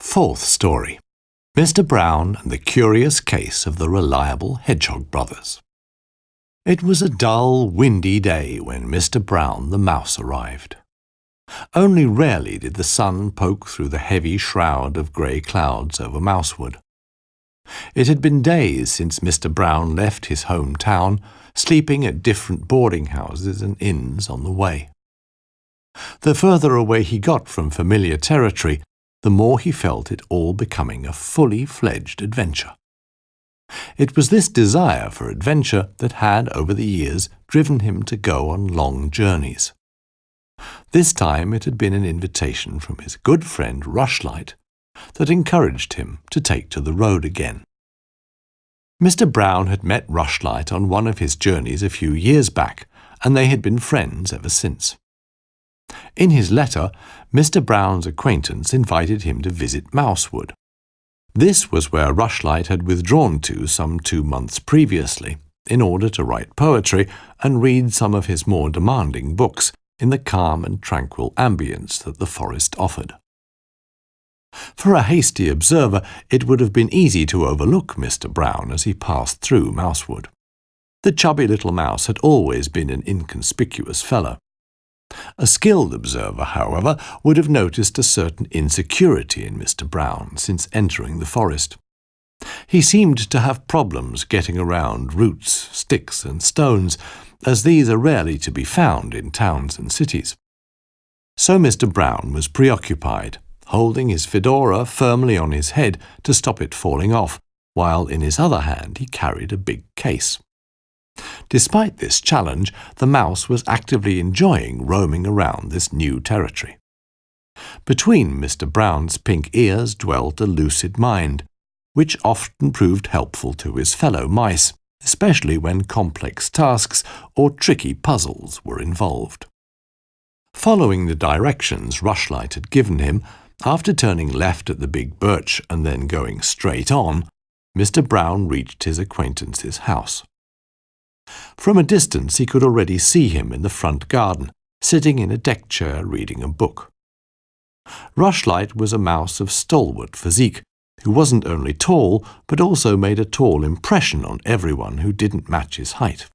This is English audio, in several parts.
Fourth story. Mr. Brown and the Curious Case of the Reliable Hedgehog Brothers. It was a dull, windy day when Mr. Brown the mouse arrived. Only rarely did the sun poke through the heavy shroud of grey clouds over Mousewood. It had been days since Mr. Brown left his hometown, sleeping at different boarding houses and inns on the way. The further away he got from familiar territory, the more he felt it all becoming a fully fledged adventure. It was this desire for adventure that had, over the years, driven him to go on long journeys. This time it had been an invitation from his good friend Rushlight that encouraged him to take to the road again. Mr. Brown had met Rushlight on one of his journeys a few years back, and they had been friends ever since. In his letter, Mr. Brown's acquaintance invited him to visit Mousewood. This was where Rushlight had withdrawn to some 2 months previously, in order to write poetry and read some of his more demanding books in the calm and tranquil ambience that the forest offered. For a hasty observer, it would have been easy to overlook Mr. Brown as he passed through Mousewood. The chubby little mouse had always been an inconspicuous fellow. A skilled observer, however, would have noticed a certain insecurity in Mr. Brown since entering the forest. He seemed to have problems getting around roots, sticks, and stones, as these are rarely to be found in towns and cities. So Mr. Brown was preoccupied, holding his fedora firmly on his head to stop it falling off, while in his other hand he carried a big case. Despite this challenge, the mouse was actively enjoying roaming around this new territory. Between Mr. Brown's pink ears dwelt a lucid mind, which often proved helpful to his fellow mice, especially when complex tasks or tricky puzzles were involved. Following the directions Rushlight had given him, after turning left at the big birch and then going straight on, Mr. Brown reached his acquaintance's house. From a distance he could already see him in the front garden, sitting in a deck chair reading a book. Rushlight was a mouse of stalwart physique, who wasn't only tall, but also made a tall impression on everyone who didn't match his height.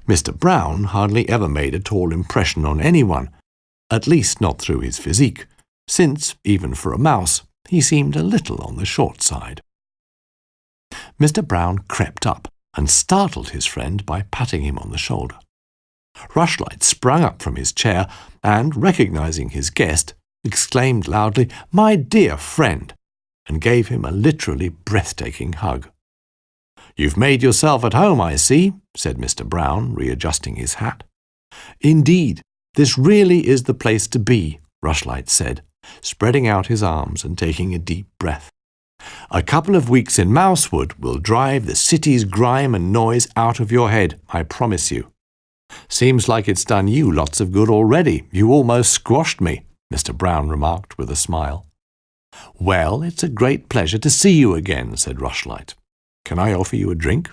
Mr. Brown hardly ever made a tall impression on anyone, at least not through his physique, since, even for a mouse, he seemed a little on the short side. Mr. Brown crept up and startled his friend by patting him on the shoulder. Rushlight sprang up from his chair and, recognizing his guest, exclaimed loudly, "My dear friend," and gave him a literally breathtaking hug. "You've made yourself at home, I see," said Mr. Brown, readjusting his hat. "Indeed, this really is the place to be," Rushlight said, spreading out his arms and taking a deep breath. "A couple of weeks in Mousewood will drive the city's grime and noise out of your head, I promise you." "Seems like it's done you lots of good already. You almost squashed me," Mr. Brown remarked with a smile. "Well, it's a great pleasure to see you again," said Rushlight. "Can I offer you a drink?"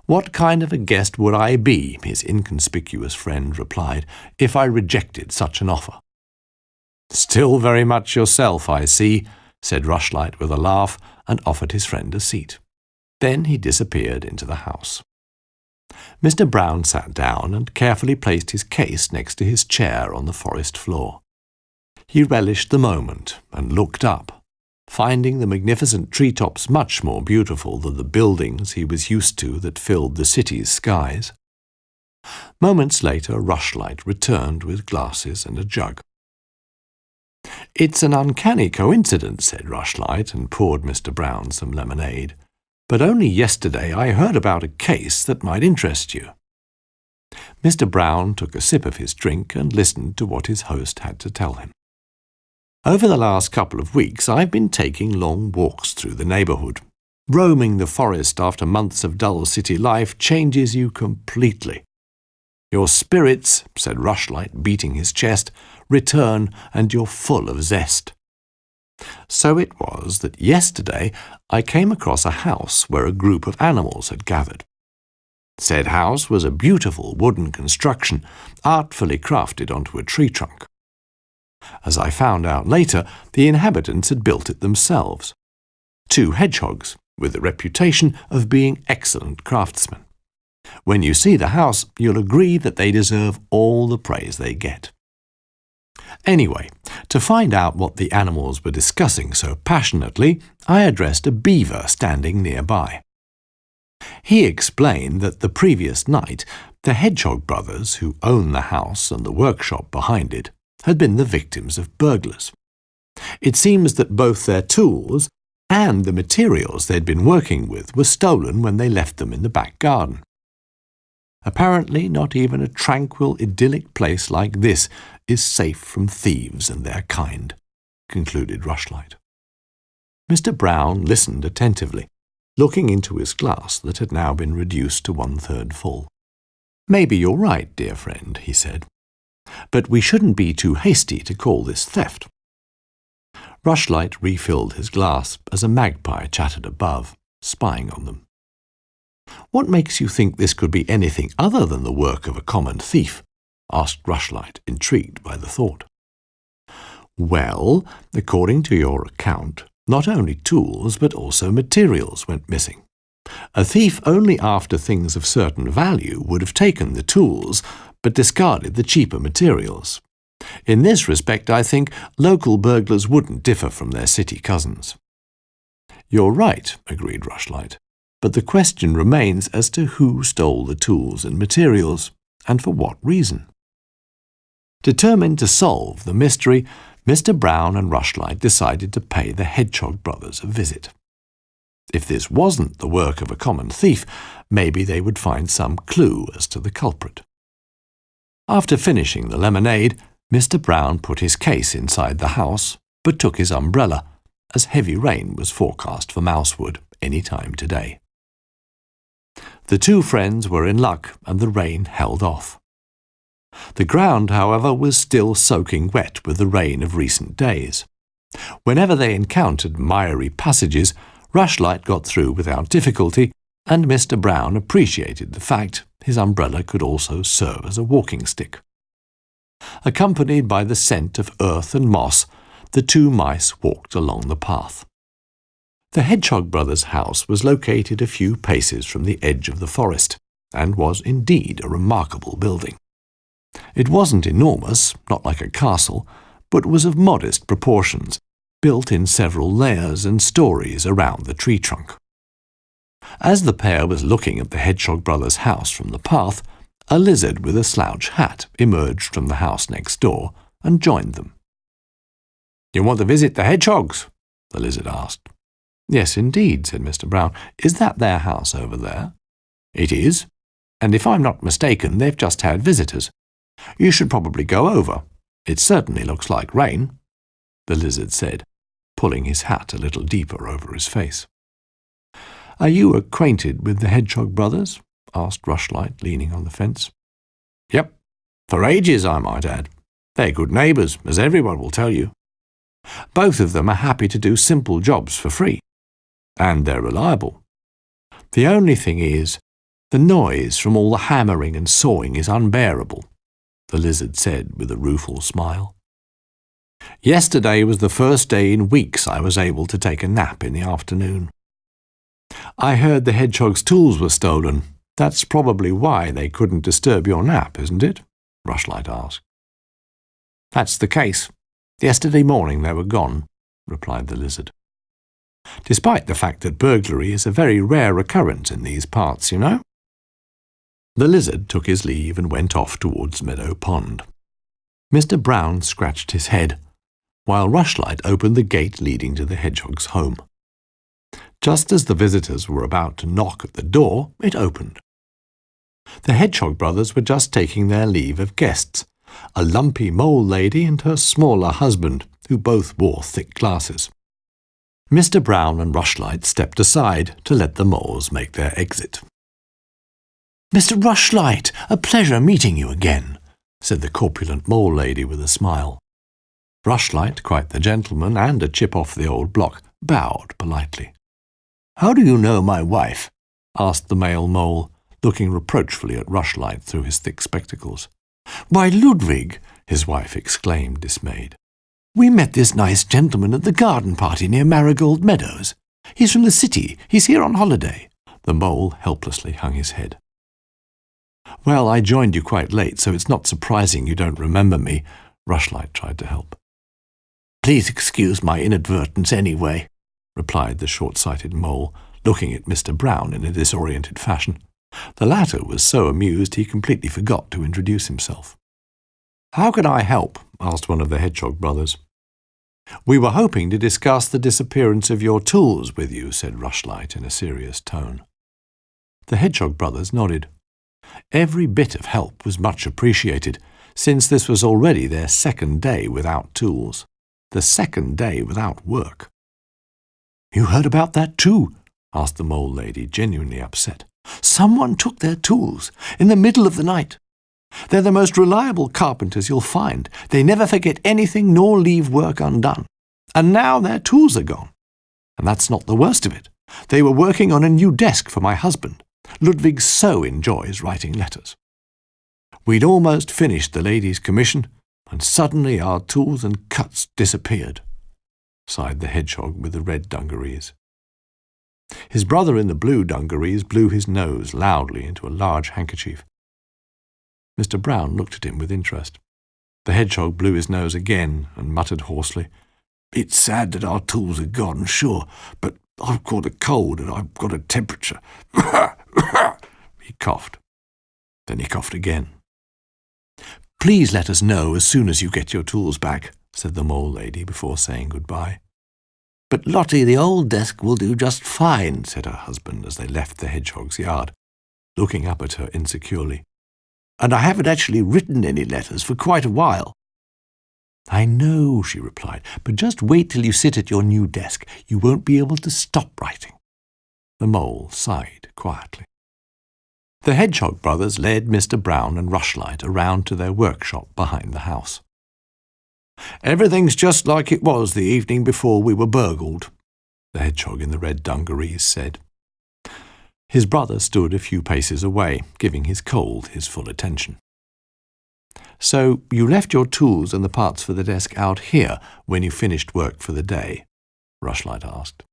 "What kind of a guest would I be," his inconspicuous friend replied, "if I rejected such an offer?" "Still very much yourself, I see," said Rushlight with a laugh, and offered his friend a seat. Then he disappeared into the house. Mr. Brown sat down and carefully placed his case next to his chair on the forest floor. He relished the moment and looked up, finding the magnificent treetops much more beautiful than the buildings he was used to that filled the city's skies. Moments later, Rushlight returned with glasses and a jug. "It's an uncanny coincidence," said Rushlight, and poured Mr. Brown some lemonade. "But only yesterday I heard about a case that might interest you." Mr. Brown took a sip of his drink and listened to what his host had to tell him. "Over the last couple of weeks I've been taking long walks through the neighborhood. Roaming the forest after months of dull city life changes you completely. Your spirits," said Rushlight, beating his chest, "return, and you're full of zest. So it was that yesterday I came across a house where a group of animals had gathered. Said house was a beautiful wooden construction, artfully crafted onto a tree trunk. As I found out later, the inhabitants had built it themselves. 2 hedgehogs, with the reputation of being excellent craftsmen. When you see the house, you'll agree that they deserve all the praise they get. Anyway, to find out what the animals were discussing so passionately, I addressed a beaver standing nearby. He explained that the previous night, the Hedgehog brothers, who own the house and the workshop behind it, had been the victims of burglars. It seems that both their tools and the materials they'd been working with were stolen when they left them in the back garden. Apparently, not even a tranquil, idyllic place like this is safe from thieves and their kind, concluded Rushlight. Mr. Brown listened attentively, looking into his glass that had now been reduced to 1/3 full. "Maybe you're right, dear friend," he said. "But we shouldn't be too hasty to call this theft." Rushlight refilled his glass as a magpie chattered above, spying on them. "What makes you think this could be anything other than the work of a common thief?" asked Rushlight, intrigued by the thought. "Well, according to your account, not only tools but also materials went missing. A thief only after things of certain value would have taken the tools but discarded the cheaper materials. In this respect, I think local burglars wouldn't differ from their city cousins." "You're right," agreed Rushlight, "but the question remains as to who stole the tools and materials, and for what reason." Determined to solve the mystery, Mr. Brown and Rushlight decided to pay the Hedgehog brothers a visit. If this wasn't the work of a common thief, maybe they would find some clue as to the culprit. After finishing the lemonade, Mr. Brown put his case inside the house, but took his umbrella, as heavy rain was forecast for Mousewood any time today. The 2 friends were in luck, and the rain held off. The ground, however, was still soaking wet with the rain of recent days. Whenever they encountered miry passages, Rushlight got through without difficulty, and Mr. Brown appreciated the fact his umbrella could also serve as a walking stick. Accompanied by the scent of earth and moss, the 2 mice walked along the path. The Hedgehog brothers' house was located a few paces from the edge of the forest, and was indeed a remarkable building. It wasn't enormous, not like a castle, but was of modest proportions, built in several layers and stories around the tree trunk. As the pair was looking at the Hedgehog brothers' house from the path, a lizard with a slouch hat emerged from the house next door and joined them. "You want to visit the Hedgehogs?" the lizard asked. "Yes, indeed," said Mr. Brown. "Is that their house over there?" "It is, and if I'm not mistaken, they've just had visitors. You should probably go over. It certainly looks like rain," the lizard said, pulling his hat a little deeper over his face. "Are you acquainted with the Hedgehog brothers?" asked Rushlight, leaning on the fence. "Yep, for ages, I might add. They're good neighbours, as everyone will tell you. Both of them are happy to do simple jobs for free, and they're reliable. The only thing is, the noise from all the hammering and sawing is unbearable," the lizard said with a rueful smile. "Yesterday was the first day in weeks I was able to take a nap in the afternoon." "I heard the Hedgehog's tools were stolen. That's probably why they couldn't disturb your nap, isn't it?" Rushlight asked. "That's the case. Yesterday morning they were gone," replied the lizard. "Despite the fact that burglary is a very rare occurrence in these parts, you know." The lizard took his leave and went off towards Meadow Pond. Mr. Brown scratched his head, while Rushlight opened the gate leading to the Hedgehog's home. Just as the visitors were about to knock at the door, it opened. The Hedgehog brothers were just taking their leave of guests, a lumpy mole lady and her smaller husband, who both wore thick glasses. Mr. Brown and Rushlight stepped aside to let the moles make their exit. "Mr. Rushlight, a pleasure meeting you again," said the corpulent mole lady with a smile. Rushlight, quite the gentleman and a chip off the old block, bowed politely. "How do you know my wife?" asked the male mole, looking reproachfully at Rushlight through his thick spectacles. "Why, Ludwig!" his wife exclaimed, dismayed. We met this nice gentleman at the garden party near Marigold Meadows. He's from the city. He's here on holiday." The mole helplessly hung his head. "Well, I joined you quite late, so it's not surprising you don't remember me," Rushlight tried to help. "Please excuse my inadvertence anyway," replied the short-sighted mole, looking at Mr. Brown in a disoriented fashion. The latter was so amused he completely forgot to introduce himself. "How can I help?" asked one of the Hedgehog brothers. "We were hoping to discuss the disappearance of your tools with you," said Rushlight in a serious tone. The Hedgehog brothers nodded. Every bit of help was much appreciated, since this was already their second day without tools, the second day without work. "You heard about that too?" asked the mole lady, genuinely upset. "Someone took their tools in the middle of the night. They're the most reliable carpenters you'll find. They never forget anything nor leave work undone. And now their tools are gone. And that's not the worst of it. They were working on a new desk for my husband. Ludwig so enjoys writing letters. We'd almost finished the lady's commission, and suddenly our tools and cuts disappeared," sighed the hedgehog with the red dungarees. His brother in the blue dungarees blew his nose loudly into a large handkerchief. Mr. Brown looked at him with interest. The hedgehog blew his nose again and muttered hoarsely, "It's sad that our tools are gone, sure, but I've caught a cold and I've got a temperature." He coughed. Then he coughed again. "Please let us know as soon as you get your tools back," said the mole lady before saying goodbye. "But Lottie, the old desk will do just fine," said her husband as they left the hedgehog's yard, looking up at her insecurely. "And I haven't actually written any letters for quite a while." "I know," she replied, "but just wait till you sit at your new desk. You won't be able to stop writing." The mole sighed quietly. The Hedgehog brothers led Mr. Brown and Rushlight around to their workshop behind the house. "Everything's just like it was the evening before we were burgled," the hedgehog in the red dungarees said. His brother stood a few paces away, giving his cold his full attention. "So you left your tools and the parts for the desk out here when you finished work for the day?" Rushlight asked.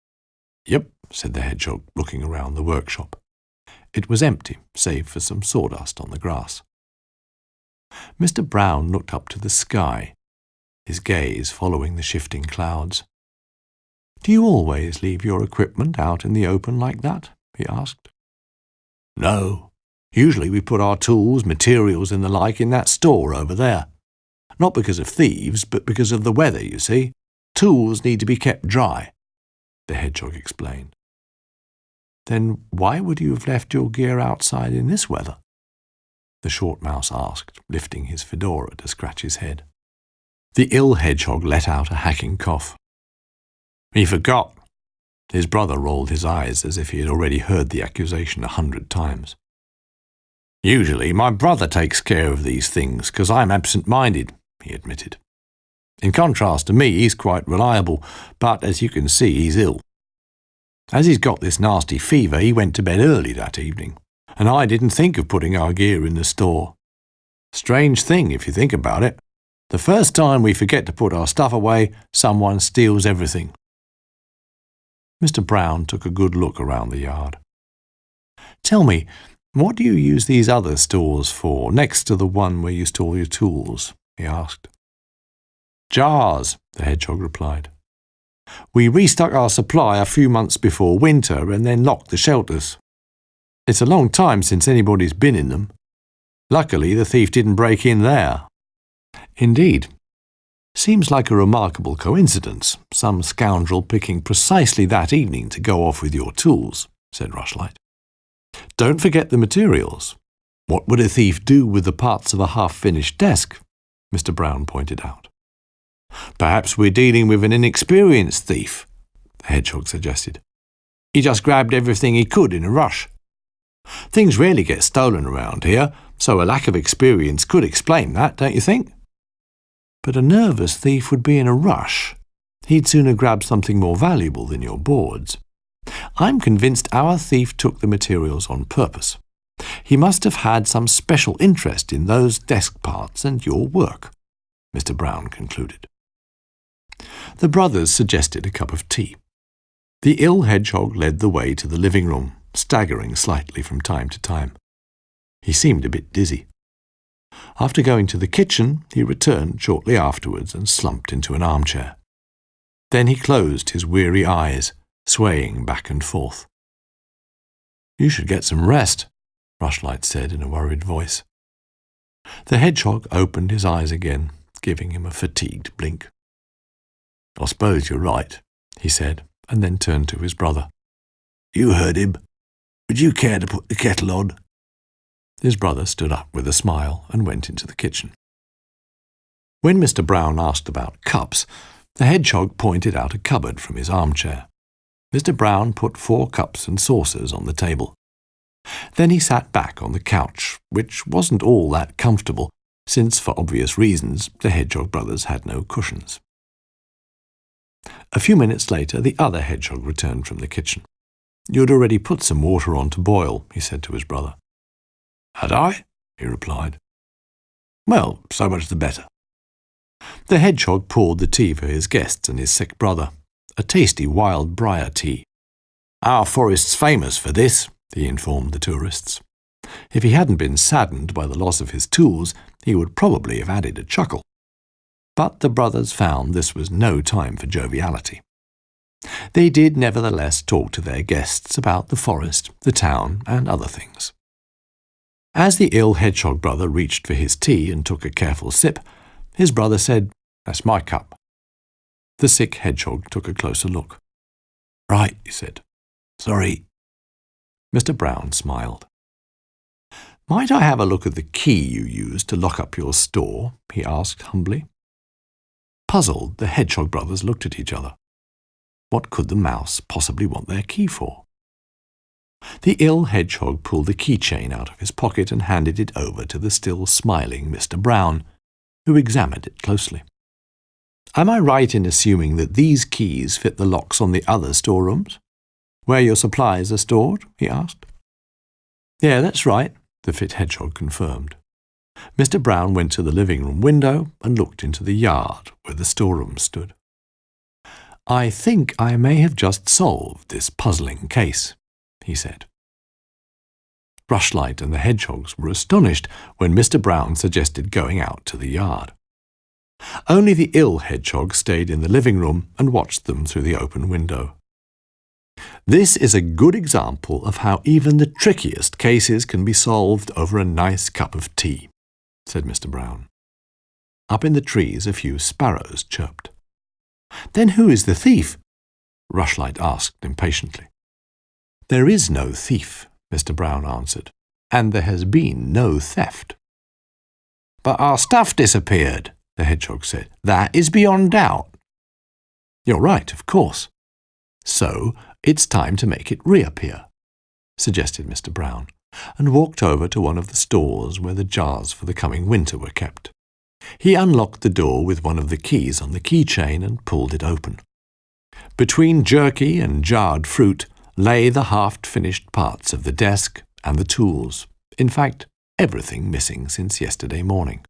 "Yep," said the hedgehog, looking around the workshop. It was empty, save for some sawdust on the grass. Mr. Brown looked up to the sky, his gaze following the shifting clouds. "Do you always leave your equipment out in the open like that?" he asked. "No. Usually we put our tools, materials and the like in that store over there. Not because of thieves, but because of the weather, you see. Tools need to be kept dry," the hedgehog explained. "Then why would you have left your gear outside in this weather?" the short mouse asked, lifting his fedora to scratch his head. The ill hedgehog let out a hacking cough. "He forgot." His brother rolled his eyes as if he had already heard the accusation 100 times. "Usually my brother takes care of these things because I'm absent-minded," he admitted. "In contrast to me, he's quite reliable, but as you can see, he's ill. As he's got this nasty fever, he went to bed early that evening, and I didn't think of putting our gear in the store. Strange thing if you think about it. The first time we forget to put our stuff away, someone steals everything." Mr. Brown took a good look around the yard. "Tell me, what do you use these other stores for, next to the one where you store your tools?" he asked. "Jars," the hedgehog replied. "We restock our supply a few months before winter and then lock the shelters. It's a long time since anybody's been in them. Luckily, the thief didn't break in there." "Indeed. Seems like a remarkable coincidence, some scoundrel picking precisely that evening to go off with your tools," said Rushlight. "Don't forget the materials. What would a thief do with the parts of a half-finished desk?" Mr. Brown pointed out. "Perhaps we're dealing with an inexperienced thief," the hedgehog suggested. "He just grabbed everything he could in a rush. Things rarely get stolen around here, so a lack of experience could explain that, don't you think?" "But a nervous thief would be in a rush. He'd sooner grab something more valuable than your boards. I'm convinced our thief took the materials on purpose. He must have had some special interest in those desk parts and your work," Mr. Brown concluded. The brothers suggested a cup of tea. The ill hedgehog led the way to the living room, staggering slightly from time to time. He seemed a bit dizzy. After going to the kitchen, he returned shortly afterwards and slumped into an armchair. Then he closed his weary eyes, swaying back and forth. "You should get some rest," Rushlight said in a worried voice. The hedgehog opened his eyes again, giving him a fatigued blink. "I suppose you're right," he said, and then turned to his brother. "You heard him. Would you care to put the kettle on?" His brother stood up with a smile and went into the kitchen. When Mr. Brown asked about cups, the hedgehog pointed out a cupboard from his armchair. Mr. Brown put 4 cups and saucers on the table. Then he sat back on the couch, which wasn't all that comfortable, since, for obvious reasons, the Hedgehog brothers had no cushions. A few minutes later, the other hedgehog returned from the kitchen. "You'd already put some water on to boil," he said to his brother. "Had I?" he replied. "Well, so much the better." The hedgehog poured the tea for his guests and his sick brother, a tasty wild briar tea. "Our forest's famous for this," he informed the tourists. If he hadn't been saddened by the loss of his tools, he would probably have added a chuckle. But the brothers found this was no time for joviality. They did nevertheless talk to their guests about the forest, the town, and other things. As the ill hedgehog brother reached for his tea and took a careful sip, his brother said, "That's my cup." The sick hedgehog took a closer look. "Right," he said. "Sorry." Mr. Brown smiled. "Might I have a look at the key you used to lock up your store?" he asked humbly. Puzzled, the hedgehog brothers looked at each other. What could the mouse possibly want their key for? The ill hedgehog pulled the keychain out of his pocket and handed it over to the still smiling Mr. Brown, who examined it closely. "Am I right in assuming that these keys fit the locks on the other storerooms, where your supplies are stored?" he asked. "Yeah, that's right," the fit hedgehog confirmed. Mr. Brown went to the living room window and looked into the yard where the storeroom stood. "I think I may have just solved this puzzling case," he said. Rushlight and the hedgehogs were astonished when Mr. Brown suggested going out to the yard. Only the ill hedgehog stayed in the living room and watched them through the open window. "This is a good example of how even the trickiest cases can be solved over a nice cup of tea," said Mr. Brown. Up in the trees a few sparrows chirped. "Then who is the thief?" Rushlight asked impatiently. "There is no thief," Mr. Brown answered, "and there has been no theft." "But our stuff disappeared," the hedgehog said. "That is beyond doubt." "You're right, of course. So it's time to make it reappear," suggested Mr. Brown, and walked over to one of the stores where the jars for the coming winter were kept. He unlocked the door with one of the keys on the keychain and pulled it open. Between jerky and jarred fruit lay the half-finished parts of the desk and the tools, in fact, everything missing since yesterday morning.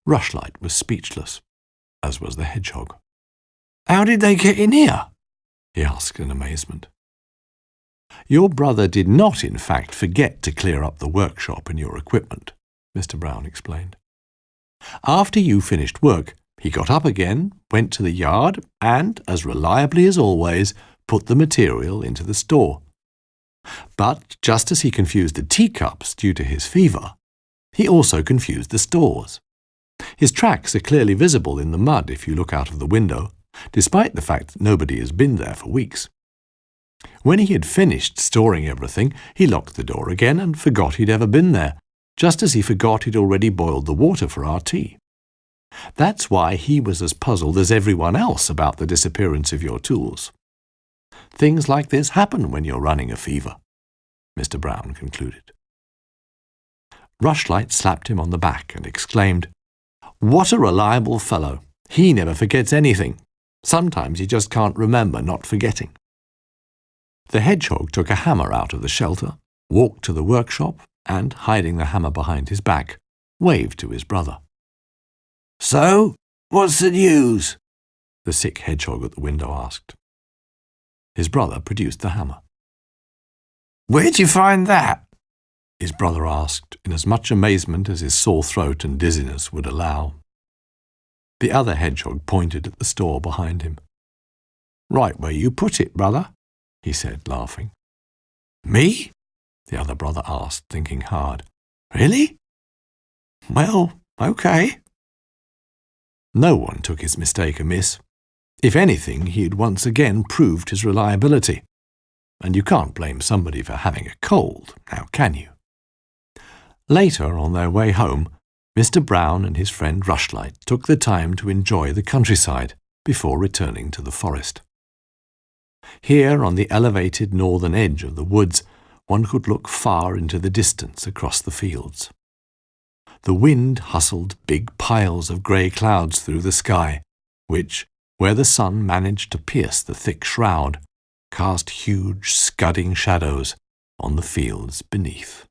Rushlight was speechless, as was the hedgehog. "How did they get in here?" he asked in amazement. "Your brother did not, in fact, forget to clear up the workshop and your equipment," Mr. Brown explained. "After you finished work, he got up again, went to the yard, and, as reliably as always, put the material into the store. But just as he confused the teacups due to his fever, he also confused the stores. His tracks are clearly visible in the mud if you look out of the window, despite the fact that nobody has been there for weeks. When he had finished storing everything, he locked the door again and forgot he'd ever been there, just as he forgot he'd already boiled the water for our tea. That's why he was as puzzled as everyone else about the disappearance of your tools. Things like this happen when you're running a fever," Mr. Brown concluded. Rushlight slapped him on the back and exclaimed, "What a reliable fellow! He never forgets anything. Sometimes he just can't remember not forgetting." The hedgehog took a hammer out of the shelter, walked to the workshop, and, hiding the hammer behind his back, waved to his brother. "So, what's the news?" the sick hedgehog at the window asked. His brother produced the hammer. "Where'd you find that?" his brother asked, in as much amazement as his sore throat and dizziness would allow. The other hedgehog pointed at the store behind him. "Right where you put it, brother," he said, laughing. "Me?" the other brother asked, thinking hard. "Really? Well, okay." No one took his mistake amiss. If anything, he had once again proved his reliability. And you can't blame somebody for having a cold, now can you? Later, on their way home, Mr. Brown and his friend Rushlight took the time to enjoy the countryside before returning to the forest. Here, on the elevated northern edge of the woods, one could look far into the distance across the fields. The wind hustled big piles of grey clouds through the sky, which, where the sun managed to pierce the thick shroud, cast huge scudding shadows on the fields beneath.